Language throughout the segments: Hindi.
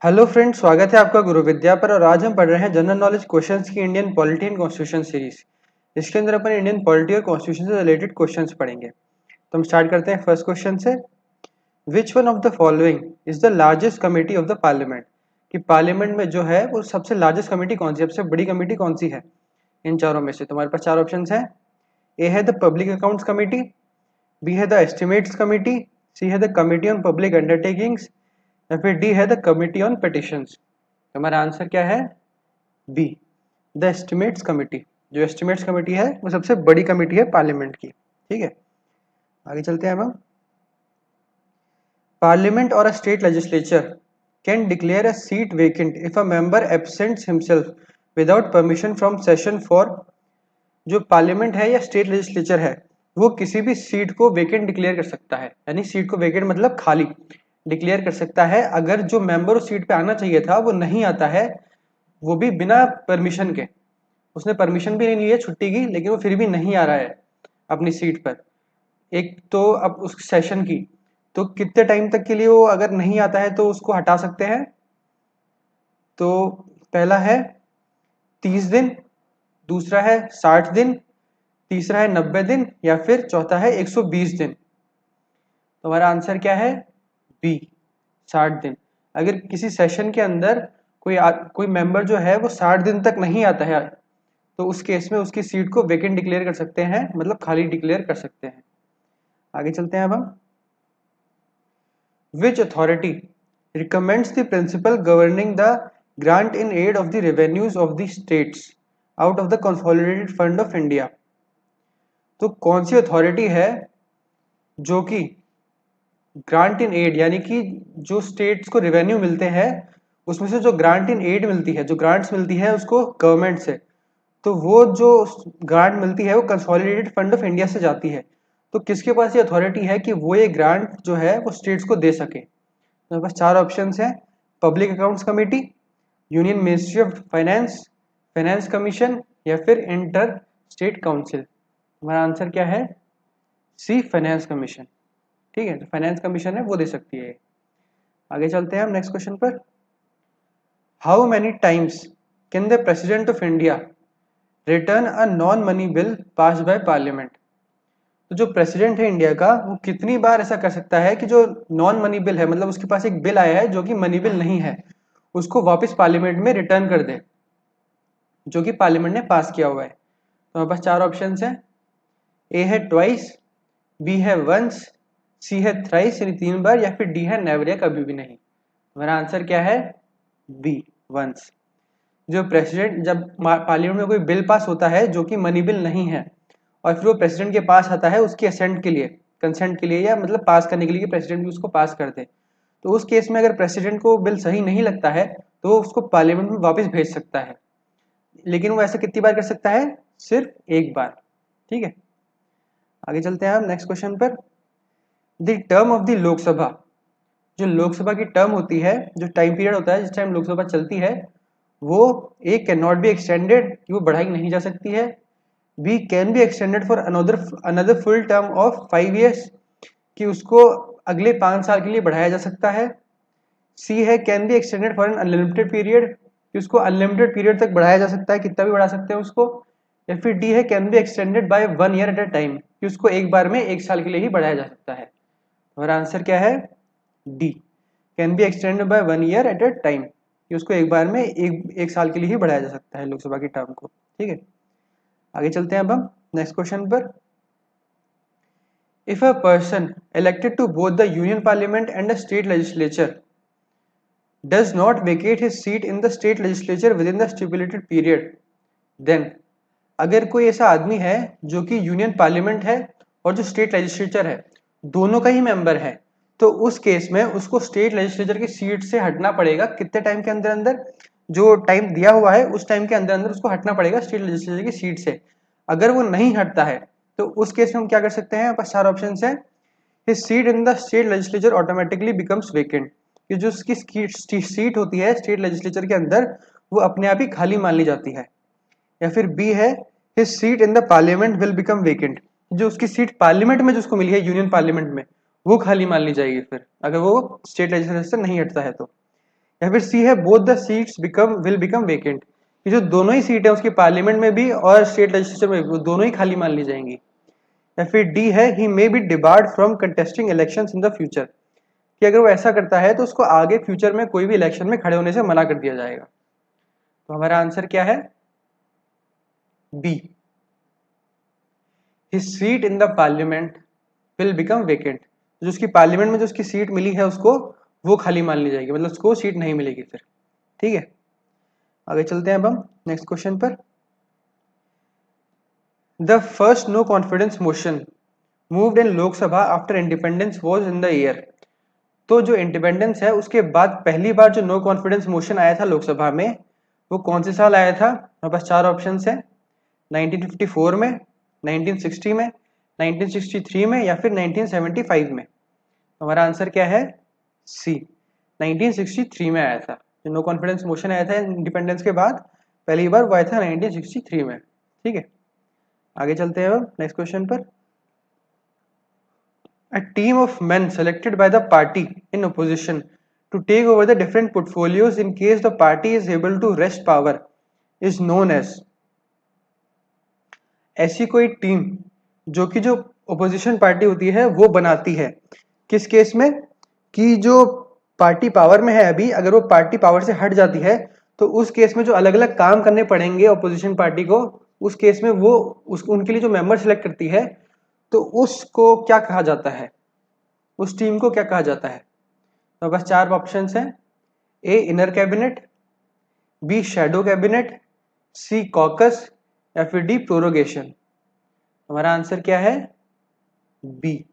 हेलो फ्रेंड्स, स्वागत है आपका गुरु विद्या पर। और आज हम पढ़ रहे हैं जनरल नॉलेज क्वेश्चंस की Indian polity and constitution series. इसके अंदर अपन इंडियन पॉलिटी और कॉन्स्टिट्यूशन से रिलेटेड क्वेश्चंस पढ़ेंगे। तो हम स्टार्ट करते हैं फर्स्ट क्वेश्चन से। Which one of the following is the largest committee of the parliament? कि पार्लियामेंट में जो है वो सबसे लार्जेस्ट कमेटी कौन सी, सबसे बड़ी कमेटी कौन सी है इन चारों में से? तुम्हारे पास चार ऑप्शन है। ए है the public accounts committee, B है द एस्टिमेट्स कमेटी, सी है the committee on public undertakings, या फिर डी है द कमिटी ऑन पिटिशंस। हमारा आंसर क्या है? B, the estimates committee. जो एस्टिमेट्स कमेटी है वो सबसे बड़ी कमेटी है पार्लियामेंट की। ठीक है, आगे चलते हैं अब हम। पार्लियामेंट और a state legislature can declare a seat vacant if a member absents himself without permission from session for. जो पार्लियामेंट है या स्टेट लेजिस्लेचर है वो किसी भी सीट को वेकेंट डिक्लेयर कर सकता है, यानी सीट को वेकेंट मतलब खाली डिक्लेयर कर सकता है अगर जो मेंबर उस सीट पे आना चाहिए था वो नहीं आता है, वो भी बिना परमिशन के। उसने परमिशन भी नहीं ली है छुट्टी की, लेकिन वो फिर भी नहीं आ रहा है अपनी सीट पर। एक तो अब उस सेशन की, तो कितने टाइम तक के लिए वो अगर नहीं आता है तो उसको हटा सकते हैं। तो पहला है 30 दिन, दूसरा है 60 दिन, तीसरा है 90 दिन, या फिर चौथा है 120 दिन। तो हमारा आंसर क्या है? बी, 60 दिन। अगर किसी सेशन के अंदर कोई मेंबर जो है वो 60 दिन तक नहीं आता है तो उस केस में उसकी सीट को वेकेंट डिक्लेयर कर सकते हैं, मतलब खाली डिक्लेयर कर सकते हैं। आगे चलते हैं अब हम। Which authority recommends the principle governing the grant in aid of the revenues of the states out of the consolidated fund of India? तो कौन सी अथॉरिटी है जो कि ग्रांट इन एड, यानी कि जो स्टेट्स को रेवेन्यू मिलते हैं उसमें से जो ग्रांट इन एड मिलती है, जो ग्रांट्स मिलती है उसको गवर्नमेंट से, तो वो जो ग्रांट मिलती है वो कंसोलिडेटेड फंड ऑफ इंडिया से जाती है। तो किसके पास ये अथॉरिटी है कि वो ये ग्रांट जो है वो स्टेट्स को दे सके? तो बस चार ऑप्शन हैं। Public accounts committee, union ministry of finance, finance commission, या फिर इंटर स्टेट काउंसिल। हमारा आंसर क्या है? सी, फाइनेंस कमीशन। ठीक है, तो फाइनेंस कमीशन है वो दे सकती है। आगे चलते हैं हम नेक्स्ट क्वेश्चन पर। How many times can the president of India written a non money bill pass by parliament? तो जो प्रेसिडेंट है इंडिया का वो कितनी बार ऐसा कर सकता है कि जो नॉन मनी बिल है, मतलब उसके पास एक बिल आया है जो कि मनी बिल नहीं है, उसको वापस पार्लियामेंट में रिटर्न कर दे, जो कि पार्लियामेंट ने पास किया हुआ है? तो हमारे पास चार ऑप्शन है। ए है ट्वाइस, बी है वंस, सी है थ्राइस यानी 3 बार, या फिर डी है नेवर या कभी भी नहीं। हमारा आंसर क्या है? B, once. जो प्रेसिडेंट, जब पार्लियामेंट में कोई बिल पास होता है जो कि मनी बिल नहीं है और फिर वो प्रेसिडेंट के पास आता है उसकी असेंट के लिए, कंसेंट के लिए, या मतलब पास करने के लिए कि प्रेसिडेंट भी उसको पास कर दे, तो उस केस में अगर प्रेसिडेंट को बिल सही नहीं लगता है तो वो उसको पार्लियामेंट में वापस भेज सकता है। लेकिन वो ऐसा कितनी बार कर सकता है? सिर्फ एक बार। ठीक है, आगे चलते हैं हम नेक्स्ट क्वेश्चन पर। The term of the Lok Sabha, जो लोकसभा की टर्म होती है, जो टाइम पीरियड होता है जिस टाइम लोकसभा चलती है, वो A can not be extended, कि वो बढ़ाई नहीं जा सकती है। B can be extended for another another full term of 5 years, कि उसको अगले 5 साल के लिए बढ़ाया जा सकता है। सी है can be extended for an unlimited period, कि उसको अनलिमिटेड पीरियड तक बढ़ाया जा सकता है, कितना भी बढ़ा सकते हैं उसको। या फिर डी है can be extended by 1 year at a time, कि उसको एक बार में 1 साल के लिए ही बढ़ाया जा सकता है। हमारा आंसर क्या है? D, can be extended by 1 year at a time, कि उसको एक बार में एक साल के लिए ही बढ़ाया जा सकता है लोकसभा की टर्म को। ठीक है, आगे चलते हैं अब हम नेक्स्ट क्वेश्चन पर। If a person elected to both the union parliament and the state legislature does not vacate his seat in the state legislature within the stipulated period, then, अगर कोई ऐसा आदमी है जो कि यूनियन पार्लियामेंट है और जो स्टेट लेजिस्लेचर है दोनों का ही मेंबर है, तो उस केस में उसको स्टेट लेजिस्लेचर की सीट से हटना पड़ेगा। कितने टाइम के अंदर अंदर? जो टाइम दिया हुआ है उस टाइम के अंदर अंदर उसको हटना पड़ेगा स्टेट लेजिस्लेचर की सीट से। अगर वो नहीं हटता है तो उस केस में हम क्या कर सकते हैं? बस चार ऑप्शन है। His seat in the state legislature automatically becomes vacant, कि जो उसकी सीट होती है स्टेट लेजिस्लेचर के अंदर वो अपने आप ही खाली मान ली जाती है। या फिर बी है his seat in the parliament will become vacant, जो उसकी सीट पार्लियामेंट में जिसको मिली है यूनियन पार्लियामेंट में वो खाली मान ली जाएगी फिर, अगर वो स्टेट लेजिस्लेचर से नहीं हटता है तो। या फिर सी है both the seats will become vacant, कि जो दोनों ही सीट है उसकी पार्लियामेंट में भी और स्टेट लेजिस्लेचर में भी, वो दोनों ही खाली मान ली जाएंगी। या फिर डी है he may be debarred from contesting elections in the future, कि अगर वो ऐसा करता है तो उसको आगे फ्यूचर में कोई भी इलेक्शन में खड़े होने से मना कर दिया जाएगा। तो हमारा आंसर क्या है? B, his seat in the parliament will become vacant, जो उसकी पार्लियामेंट में जो उसकी सीट मिली है उसको वो खाली मान ली जाएगी, मतलब उसको सीट नहीं मिलेगी फिर। ठीक है, आगे चलते हैं अब हम नेक्स्ट क्वेश्चन पर। The first no confidence motion moved in Lok Sabha after independence was in the year, तो जो इंडिपेंडेंस है उसके बाद पहली बार जो नो कॉन्फिडेंस मोशन आया था लोकसभा में, वो कौन से साल आया था? हमारे पास चार ऑप्शन है, 1954 में, 1960 में, 1963 में या फिर 1975 में। हमारा आंसर क्या है? सी, 1963 में आया था। जो नो कॉन्फिडेंस मोशन आया था इंडिपेंडेंस के बाद पहली बार, वो आया था 1963 में। ठीक है, आगे चलते हैं अब नेक्स्ट क्वेश्चन पर। A team of men selected by the party in opposition to take over the different portfolios in case the party is able to wrest power is known as, ऐसी कोई टीम जो कि जो ओपोजिशन पार्टी होती है वो बनाती है किस केस में, कि जो पार्टी पावर में है अभी, अगर वो पार्टी पावर से हट जाती है तो उस केस में जो अलग अलग काम करने पड़ेंगे ओपोजिशन पार्टी को, उस केस में वो उनके लिए जो मेंबर सेलेक्ट करती है, तो उसको क्या कहा जाता है, उस टीम को क्या कहा जाता है? तो बस चार ऑप्शंस हैं, A inner cabinet, B shadow cabinet, C caucus या फिर डी प्रोरोगेशन। हमारा आंसर क्या है? B,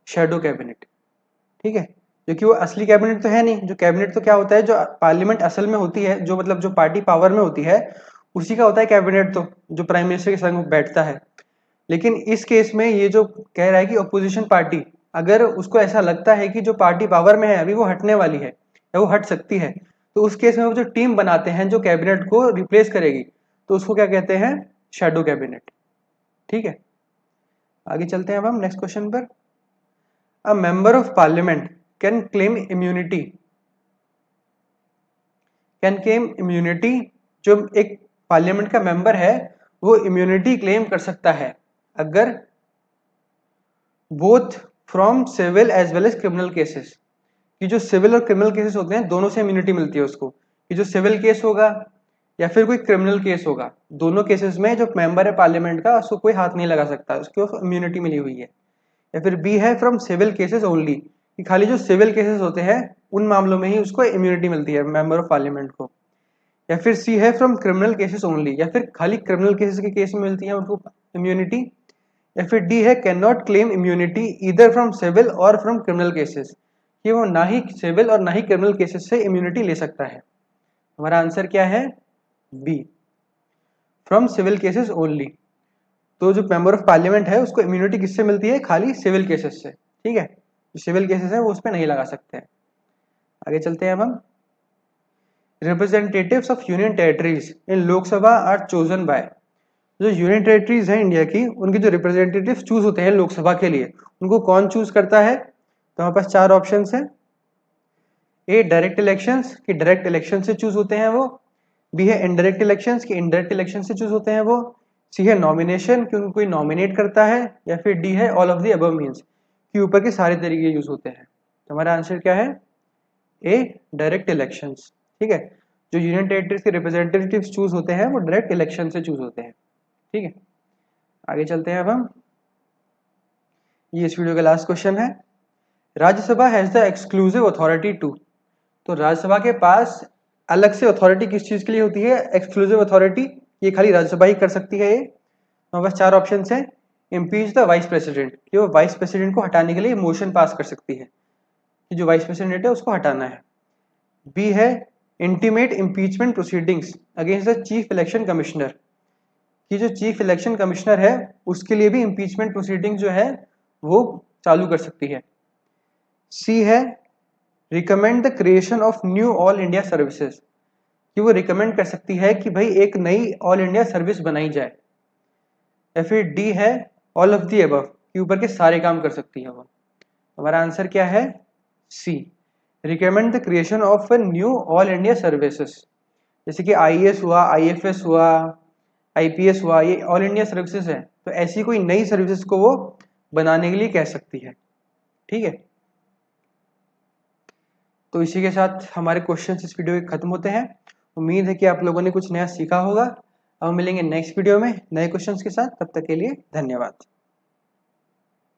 shadow cabinet. ठीक है, क्योंकि वो असली कैबिनेट तो है नहीं, जो कैबिनेट तो क्या होता है, जो पार्लियामेंट असल में होती है, जो मतलब जो पार्टी पावर में होती है उसी का होता है कैबिनेट, तो जो प्राइम मिनिस्टर के संग बैठता है। लेकिन इस केस में ये जो कह रहा है कि अपोजिशन पार्टी, अगर उसको ऐसा लगता है कि जो पार्टी पावर में है अभी वो हटने वाली है या वो हट सकती है, तो उस केस में वो जो टीम बनाते हैं जो कैबिनेट को रिप्लेस करेगी, तो उसको क्या कहते हैं? Shadow cabinet. ठीक है, आगे चलते हैं अब हम नेक्स्ट क्वेश्चन पर। A member of parliament can claim immunity, जो एक पार्लियामेंट का मेंबर है वो इम्यूनिटी क्लेम कर सकता है अगर both from civil as well as criminal cases, कि जो सिविल और क्रिमिनल केसेस होते हैं दोनों से इम्यूनिटी मिलती है उसको, कि जो सिविल केस होगा या फिर कोई क्रिमिनल केस होगा, दोनों केसेस में जो मेंबर है पार्लियामेंट का उसको कोई हाथ नहीं लगा सकता, उसको इम्यूनिटी मिली हुई है। या फिर बी है फ्रॉम सिविल केसेस ओनली, कि खाली जो सिविल केसेस होते हैं उन मामलों में ही उसको इम्यूनिटी मिलती है मेंबर ऑफ पार्लियामेंट को। या फिर सी है फ्रॉम क्रिमिनल केसेस ओनली, या फिर खाली क्रिमिनल केसेस के केस में मिलती है उनको इम्यूनिटी। या फिर डी है can not claim immunity either from civil और फ्रॉम क्रिमिनल केसेस, कि वो ना ही सिविल और ना ही क्रिमिनल केसेस से इम्यूनिटी ले सकता है। हमारा आंसर क्या है? B, from civil cases only. तो जो मेंबर ऑफ पार्लियामेंट है उसको इम्यूनिटी किससे मिलती है? खाली सिविल केसेस से। ठीक है, जो सिविल केसेस है वो उस पर नहीं लगा सकते हैं। आगे चलते हैं अब हम। Representatives of union territories in Lok Sabha are chosen by, जो यूनियन टेरिटरीज हैं इंडिया की, उनके जो रिप्रेजेंटेटिव्स चूज होते हैं लोकसभा के लिए, उनको कौन चूज करता है? तो हमारे पास चार ऑप्शंस हैं, ए डायरेक्ट इलेक्शंस, कि डायरेक्ट इलेक्शन से चूज होते हैं वो, बी है इनडायरेक्ट इलेक्शंस, कि इनडायरेक्ट इलेक्शन से चूज होते हैं वो, सी है नॉमिनेशन, कि उनको कोई नॉमिनेट करता है, या फिर डी है all of the above means, कि ऊपर के सारे तरीके यूज होते हैं। तो हमारा आंसर क्या है? ए डायरेक्ट इलेक्शंस। ठीक है, जो यूनियन टेरिटरीज के रिप्रेजेंटेटिव्स चूज होते हैं वो डायरेक्ट इलेक्शन से चूज होते हैं। ठीक है, आगे चलते हैं अब हम। ये इस वीडियो का लास्ट क्वेश्चन है। Rajya Sabha has the exclusive authority to, तो राज्यसभा के पास अलग से अथॉरिटी किस चीज के लिए होती है? एक्सक्लूसिव अथॉरिटी, ये खाली राज्यसभा ही कर सकती है। ये हमारे पास चार ऑप्शन है, इम्पीच द वाइस प्रेसिडेंट, कि वो वाइस प्रेसिडेंट को हटाने के लिए मोशन पास कर सकती है कि जो वाइस प्रेसिडेंट है उसको हटाना है। बी है intimate impeachment proceedings against the chief election commissioner, कि जो चीफ इलेक्शन कमिश्नर है उसके लिए भी इम्पीचमेंट प्रोसीडिंग जो है वो चालू कर सकती है। सी है recommend the creation of new all India services, कि वो रिकमेंड कर सकती है कि भाई एक नई ऑल इंडिया सर्विस बनाई जाए। या फिर डी है ऑल ऑफ दी अबव, कि ऊपर के सारे काम कर सकती है वो। हमारा आंसर क्या है? C, recommend the creation of a new all India services, जैसे कि आईएएस हुआ, आईएफएस हुआ, आईपीएस हुआ, ये ऑल इंडिया सर्विसेज है, तो ऐसी कोई नई सर्विसेज को वो बनाने के लिए कह सकती है। ठीक है, तो इसी के साथ हमारे क्वेश्चंस इस वीडियो के खत्म होते हैं। उम्मीद है कि आप लोगों ने कुछ नया सीखा होगा। अब मिलेंगे नेक्स्ट वीडियो में नए क्वेश्चंस के साथ, तब तक के लिए धन्यवाद।